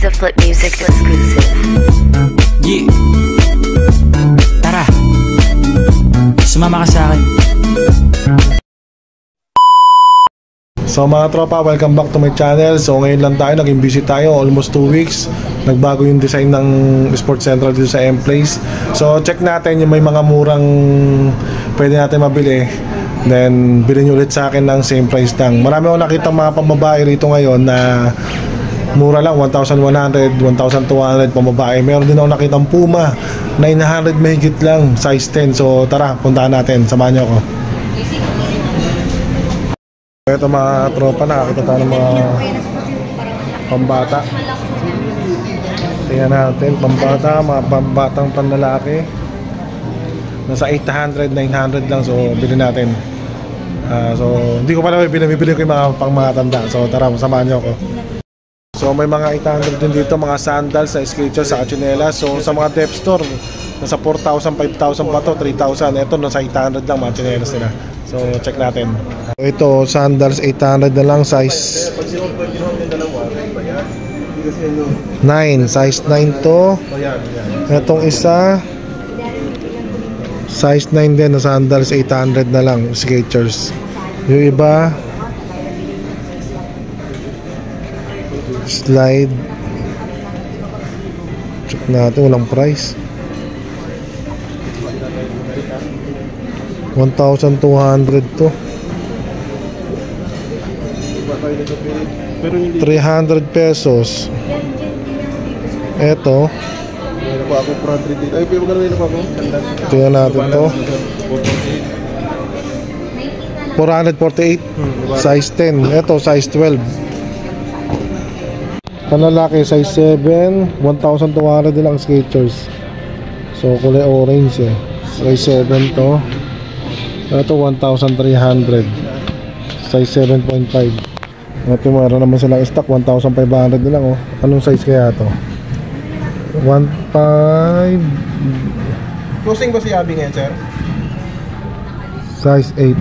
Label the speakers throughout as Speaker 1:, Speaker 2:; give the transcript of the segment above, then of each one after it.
Speaker 1: is a Flip Music exclusive.
Speaker 2: Yeah. Tara. Sumama ka sa akin.
Speaker 3: So mga tropa, welcome back to my channel. So ngayon lang tayo, naging busy tayo almost 2 weeks. Nagbago yung design ng Sports Central dito sa M-Place. So check natin yung may mga murang pwede natin mabili. Then bilhin nyo ulit sa akin ng same price lang. Marami akong nakita mga pambabae rito ngayon na mura lang, 1,100, 1,200 pambabae. Meron din ako nakitang Puma, 900 mahigit lang, size 10. So tara, puntahan natin, samahan nyo ako. Ito mga tropa, nakakita tayo ng mga pambata. Tingnan natin, pambata, mga pambatang panlalaki. Nasa 800, 900 lang, so bilhin natin. So hindi ko pala bibili ko yung mga pang mga tanda. So tara, samahan nyo ako. So may mga 800 din dito, mga sandals sa Skechers, sa tsinelas. So sa mga dep store, nasa 4,000, 5,000 pa to, 3,000. Ito nasa 800 lang mga tsinelas nila. So check natin. Ito sandals 800 na lang, size 9, size 9 to. Itong isa size 9 din na sandals, 800 na lang, Skechers. Yung iba slide, check natin, walang price. 1,200 to, 300 pesos. Eto, tingnan natin to, 448, size 10. Eto size 12. Panlalaki size 7, 1,200 lang, Skechers. So kulay orange eh. Size 7 to. Ito 1,300, size 7.5. Ito meron naman silang stock, 1,500 na lang oh. Anong size kaya to? 1.5.
Speaker 4: Closing ba si Abby ngayon, sir?
Speaker 3: Size 8.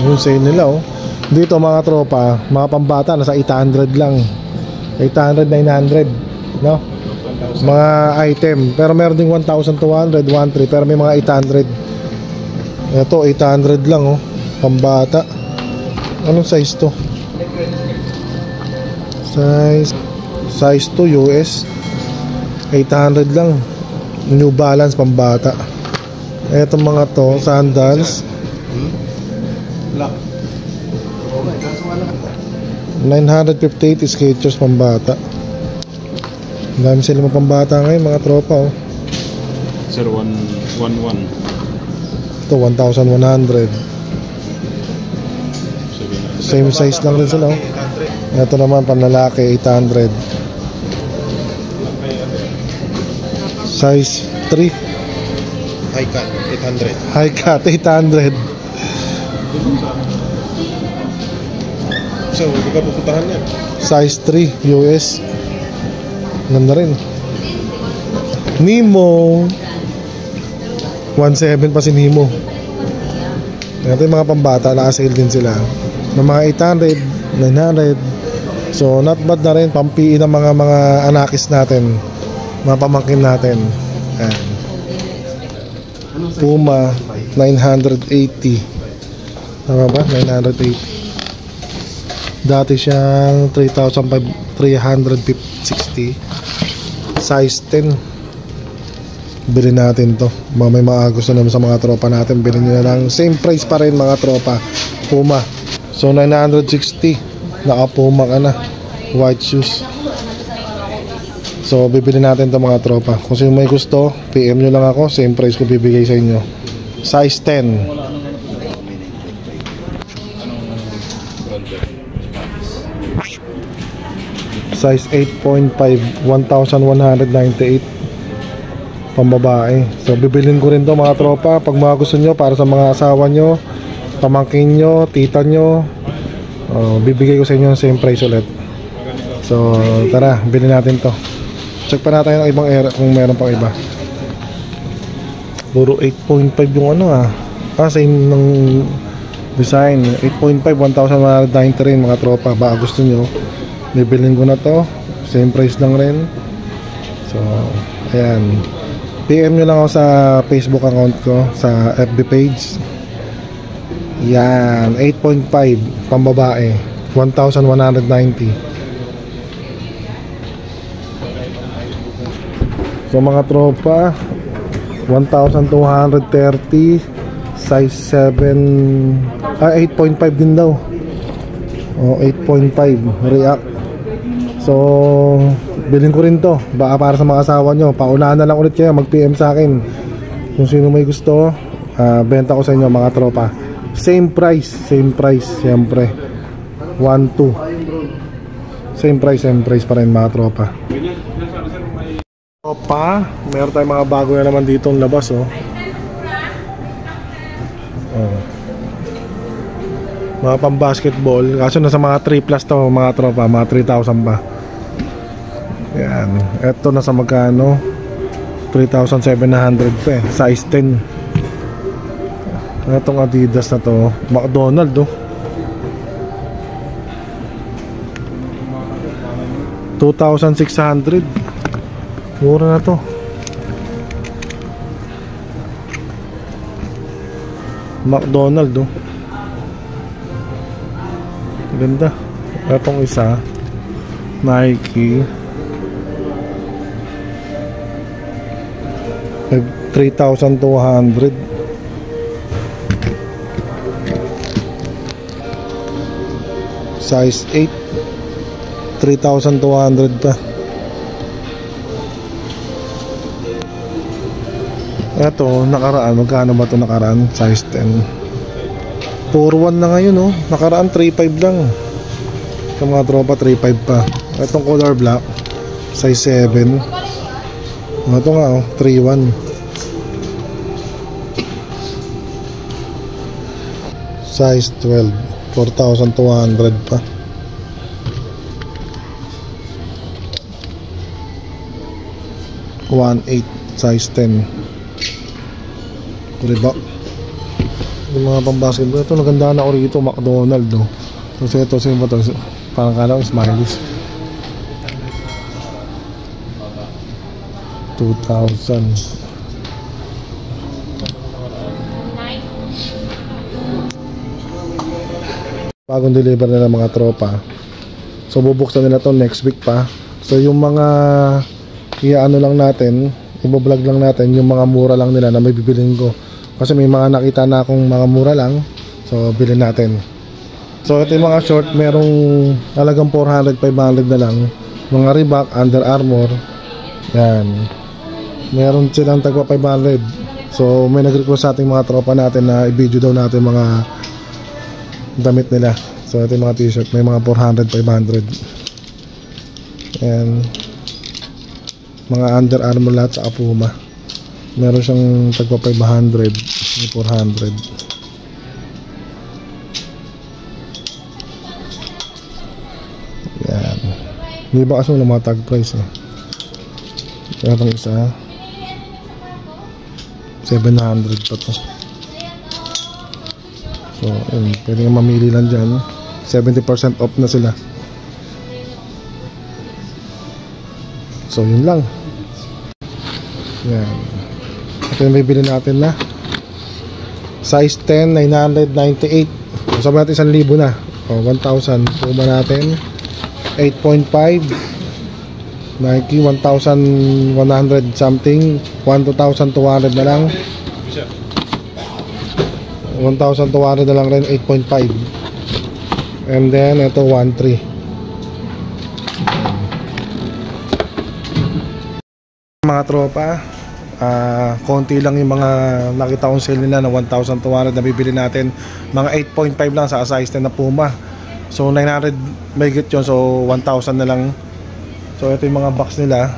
Speaker 3: Yung sale nila oh. Dito mga tropa, mga pambata nasa 800 lang, 800, 900 no? Mga item. Pero meron ding 1,200, 1,300, pero may mga 800. Ito 800 lang oh, pambata. Anong size to? Size 2 US, 800 lang. New Balance pambata. Etong mga to, sandals 958, Skechers pambata. Dami sila mga pambata ngayon mga tropa oh.
Speaker 4: Sir, 111.
Speaker 3: Ito 1,100. Same size lang rin sila oh. Ito naman panlalaki 800, size 3.
Speaker 4: High cut, 800.
Speaker 3: High cut 800.
Speaker 4: So, hindi ka pupuntahan yan.
Speaker 3: Size 3 US. Ganda rin. Nemo 1.7 pa si Nemo. Ito yung mga pambata, naka-sale din sila ng mga 800, 900. So not bad na rin, pampiin ng mga anakis natin, mga pamangkin natin. Ayan. Puma 980. Tama ba? 980. Dati siyang 3,360, size 10. Bilhin natin to. May mga gusto naman sa mga tropa natin, bilhin nyo na lang. Same price pa rin mga tropa, Puma. So 960, naka Puma ka na, white shoes. So bibili natin to mga tropa. Kung sino may gusto, PM nyo lang ako, same price ko bibigay sa inyo. Size 10. Size 8.5, 1,198 pambabae. So bibilin ko rin to mga tropa. Pag mga gusto nyo, para sa mga asawa nyo, pamangkin nyo, tita nyo, bibigay ko sa inyo same price ulit. So tara, bilhin natin to. Check pa natin ang ibang era kung meron pang iba. Puro 8.5 yung ano ah. Same ng design. 8.5, 1,190 rin mga tropa. Baka gusto nyo, bibilin ko na to, same price lang rin. So ayan, PM nyo lang ako sa Facebook account ko, sa FB page. Yan, 8.5 pambabae, 1,190. So mga tropa, 1,230, size 7, 8.5 din daw. O 8.5 React. So bilhin ko rin to, baka para sa mga asawa nyo. Paunahan na lang ulit kayo, mag PM sa akin kung sino may gusto. Benta ko sa inyo mga tropa. Same price syempre. 1,2. Same price pa rin mga tropa. Tropa, meron tayong mga bago na naman dito ang labas, oh. Mga pang basketball, kaso nasa mga 3 plus to mga tropa, mga 3,000 pa. Yan, eto nasa magkano, 3,700 pa eh, size 10. Etong Adidas na to, McDonald, oh. 2,600. Mura na to. McDonald, oh. Ganda. Etong isa, Nike, 3,200. Size 8, 3,200 pa. Eto, nakaraan, magkano ba ito nakaraan? Size 10. 4,1 na ngayon, oh. Nakaraan 3,500 lang. Ito mga tropa, 3,500 pa. Itong color black, size 7. Ito nga, oh, 3,1. Size 12, 4,200 pa. $1,800, size 10. Reebok. Yung mga pang-basketball, ito naganda na ako rito, McDonald, oh. Tapos ito, sino ba ito? Parang kala ko Smileys. 2,000. Bagong deliver nila mga tropa. So bubuksan nila to next week pa. So yung mga iaano lang natin, ibo-vlog lang natin yung mga mura lang nila na may bibilin ko. Kasi may mga nakita na akong mga mura lang. So bilhin natin. So ito yung mga short, merong halagang 400, 500 na lang. Mga Reebok, Under Armour. Yan. Meron silang tagwa 500. So may nag-request sa ating mga tropa natin na i-video daw natin mga damit nila. So ito yung mga t-shirt, may mga 400, 500. Yan. Mga Under Armour lahat sa Puma. Meron siyang tagwa 500, 400. Yan. Hindi ba kasi wala mga tag price, eh. Meron isa 700 pa to. So yun, pwede nga mamili lang dyan. 70% off na sila. So yun lang. Yan. Ito yung bibili natin na size 10, 998. So sabi natin 1,000 na. O 1,000. Puma natin 8.5. Nike 1,100 something. 1,200 na lang. 1,200 na lang rin, 8.5. And then ito 1,300. Mga tropa, konti lang yung mga nakita kong sale nila na 1,200 na bibili natin. Mga 8.5 lang sa size 10 na Puma. So 900 may get yun, so 1,000 na lang. So ito yung mga box nila.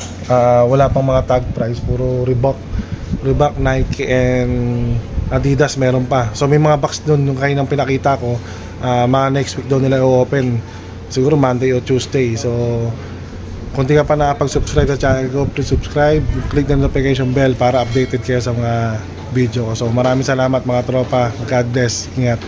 Speaker 3: Wala pang mga tag price, puro Reebok, Nike and Adidas meron pa. So may mga box doon yung kaninang pinakita ko. Mga next week daw nila i-open. Siguro Monday o Tuesday. So kung di ka pa nakapag-subscribe sa channel ko, please subscribe, click the notification bell para updated kayo sa mga video ko. So maraming salamat mga tropa. God bless. Ingat.